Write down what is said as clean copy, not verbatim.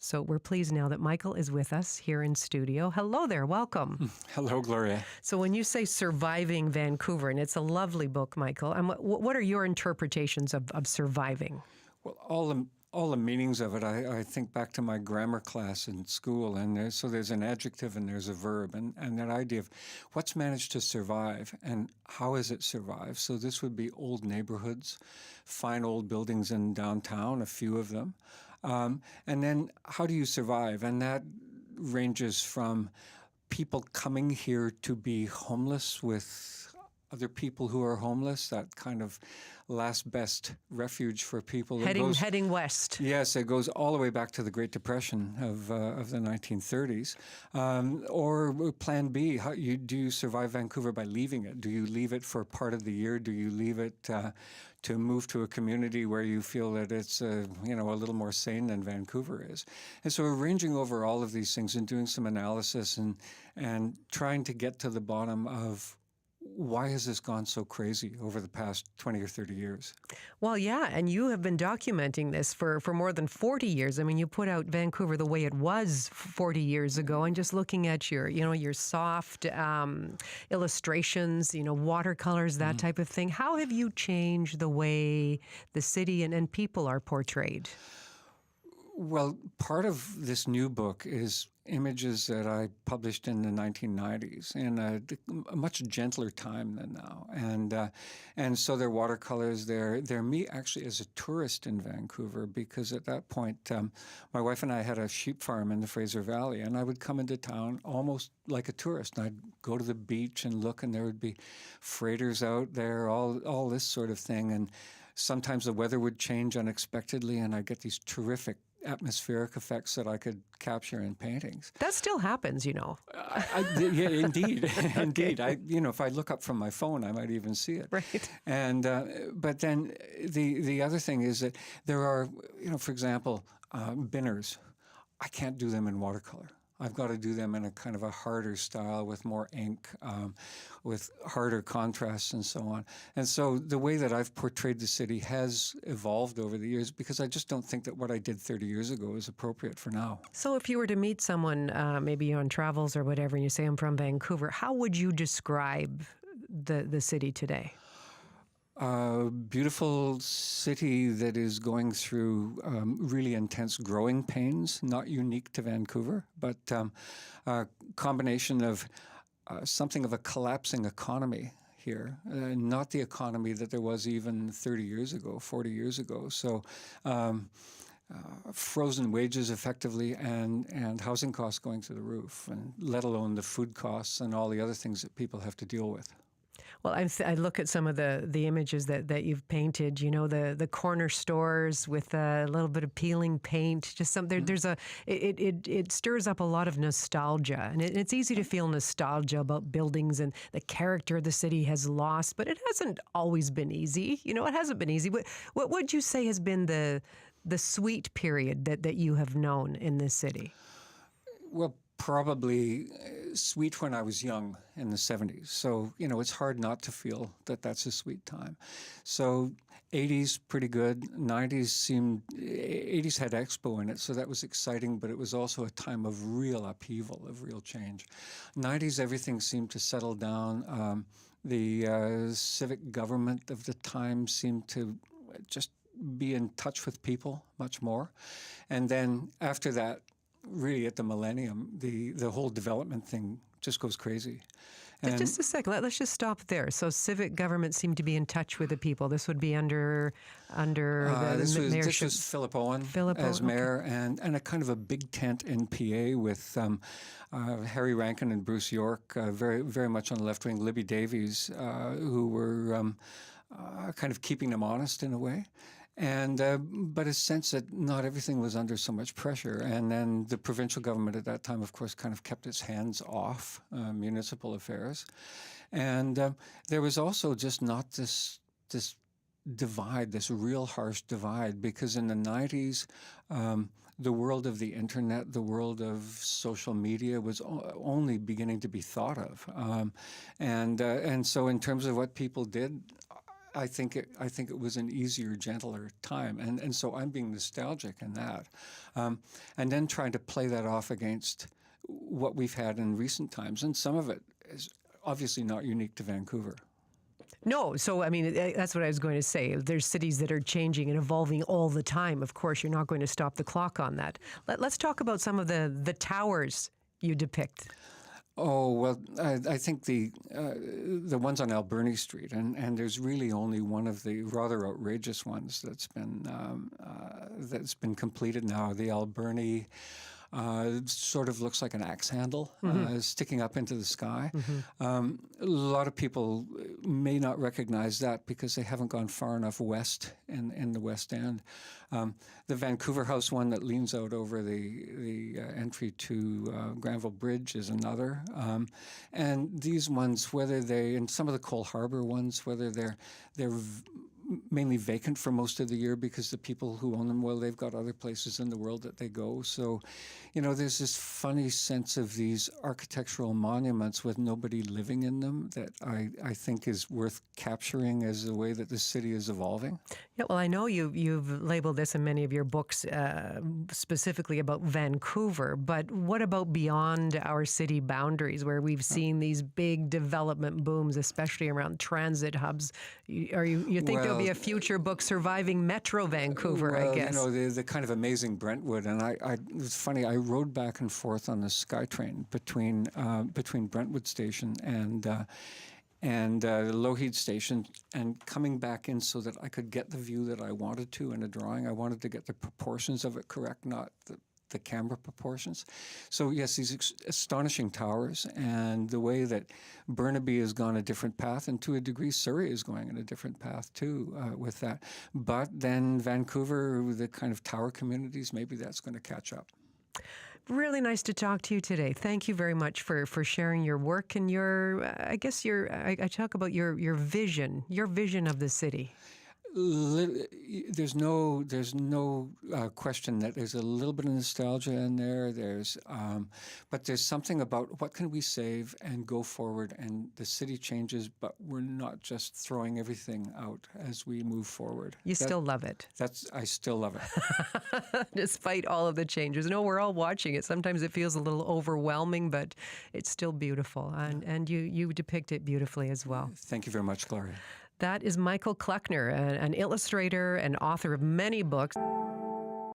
So we're pleased now that Michael is with us here in studio. Hello there, welcome. Hello, Gloria. So when you say Surviving Vancouver, and it's a lovely book, Michael, and what are your interpretations of surviving? Well, all the meanings of it, I think back to my grammar class in school, and there's an adjective and there's a verb, and that idea of what's managed to survive and how has it survived. So this would be old neighborhoods, fine old buildings in downtown, a few of them, and then how do you survive? And that ranges from people coming here to be homeless with other people who are homeless, that kind of last best refuge for people. Heading west. Yes, it goes all the way back to the Great Depression of the 1930s. Or Plan B, do you survive Vancouver by leaving it? Do you leave it for part of the year? Do you leave it to move to a community where you feel that it's a little more sane than Vancouver is? And so we're ranging over all of these things and doing some analysis and trying to get to the bottom of why has this gone so crazy over the past 20 or 30 years? Well, yeah, and you have been documenting this for more than 40 years. I mean, you put out Vancouver the way it was 40 years ago, and just looking at your soft illustrations, watercolors, that type of thing. How have you changed the way the city and people are portrayed? Well, part of this new book is images that I published in the 1990s in a much gentler time than now. And so they're watercolors. They're me actually as a tourist in Vancouver, because at that point, my wife and I had a sheep farm in the Fraser Valley, and I would come into town almost like a tourist. And I'd go to the beach and look, and there would be freighters out there, all this sort of thing. And sometimes the weather would change unexpectedly, and I'd get these terrific atmospheric effects that I could capture in paintings. That still happens, Yeah, indeed, indeed. If I look up from my phone, I might even see it. Right. And but then the other thing is that there are, for example, binners. I can't do them in watercolor. I've got to do them in a kind of a harder style with more ink, with harder contrasts and so on. And so the way that I've portrayed the city has evolved over the years, because I just don't think that what I did 30 years ago is appropriate for now. So if you were to meet someone, maybe on travels or whatever, and you say, I'm from Vancouver, how would you describe the city today? A beautiful city that is going through really intense growing pains, not unique to Vancouver, but a combination of something of a collapsing economy here, not the economy that there was even 30 years ago, 40 years ago. So frozen wages effectively, and housing costs going through the roof, and let alone the food costs and all the other things that people have to deal with. Well, I look at some of the images that you've painted. The corner stores with a little bit of peeling paint. Just there's it stirs up a lot of nostalgia, and it's easy to feel nostalgia about buildings and the character the city has lost. But it hasn't always been easy. It hasn't been easy. What would you say has been the sweet period that you have known in this city? Well, probably sweet when I was young in the 70s. So, it's hard not to feel that that's a sweet time. So 80s, pretty good. 80s had Expo in it, so that was exciting, but it was also a time of real upheaval, of real change. 90s, everything seemed to settle down. The civic government of the time seemed to just be in touch with people much more. And then after that, really at the millennium, the whole development thing just goes crazy. And just a second, let's just stop there. So civic government seemed to be in touch with the people. This would be under this mayorship. was Philip Owen as mayor, okay. and a kind of a big tent NPA with Harry Rankin and Bruce York, very very much on the left wing, Libby Davies, who were kind of keeping them honest in a way. And but a sense that not everything was under so much pressure. And then the provincial government at that time, of course, kind of kept its hands off municipal affairs. And there was also just not this divide, this real harsh divide, because in the 90s, the world of the internet, the world of social media was only beginning to be thought of. And so in terms of what people did, I think it was an easier, gentler time, and so I'm being nostalgic in that, and then trying to play that off against what we've had in recent times, and some of it is obviously not unique to Vancouver. No, so I mean, that's what I was going to say. There's cities that are changing and evolving all the time. Of course, you're not going to stop the clock on that. Let's talk about some of the towers you depict. Oh, well, I think the ones on Alberni Street, and there's really only one of the rather outrageous ones that's been completed now. The Alberni sort of looks like an axe handle sticking up into the sky. A lot of people may not recognize that because they haven't gone far enough west in the West End. The Vancouver House one that leans out over the entry to Granville Bridge is another. And these ones, and some of the Cole Harbour ones, whether they're mainly vacant for most of the year because the people who own them, well, they've got other places in the world that they go. So, there's this funny sense of these architectural monuments with nobody living in them that I think is worth capturing as the way that the city is evolving. Yeah, well, I know you've labeled this in many of your books specifically about Vancouver, but what about beyond our city boundaries where we've seen these big development booms, especially around transit hubs? You think there'll be a future book, Surviving Metro Vancouver, I guess? The kind of amazing Brentwood, and it's funny, I rode back and forth on the SkyTrain between Brentwood Station and Lougheed Station, and coming back in so that I could get the view that I wanted to in a drawing. I wanted to get the proportions of it correct, not the camera proportions. So yes, these astonishing towers, and the way that Burnaby has gone a different path, and to a degree Surrey is going in a different path too with that. But then Vancouver, the kind of tower communities, maybe that's going to catch up. Really nice to talk to you today. Thank you very much for sharing your work and I talk about your vision of the city. There's no question that there's a little bit of nostalgia in there. But there's something about what can we save and go forward, and the city changes, but we're not just throwing everything out as we move forward. You still love it. I still love it. Despite all of the changes. No, we're all watching it. Sometimes it feels a little overwhelming, but it's still beautiful, and you depict it beautifully as well. Thank you very much, Gloria. That is Michael Kluckner, an illustrator and author of many books.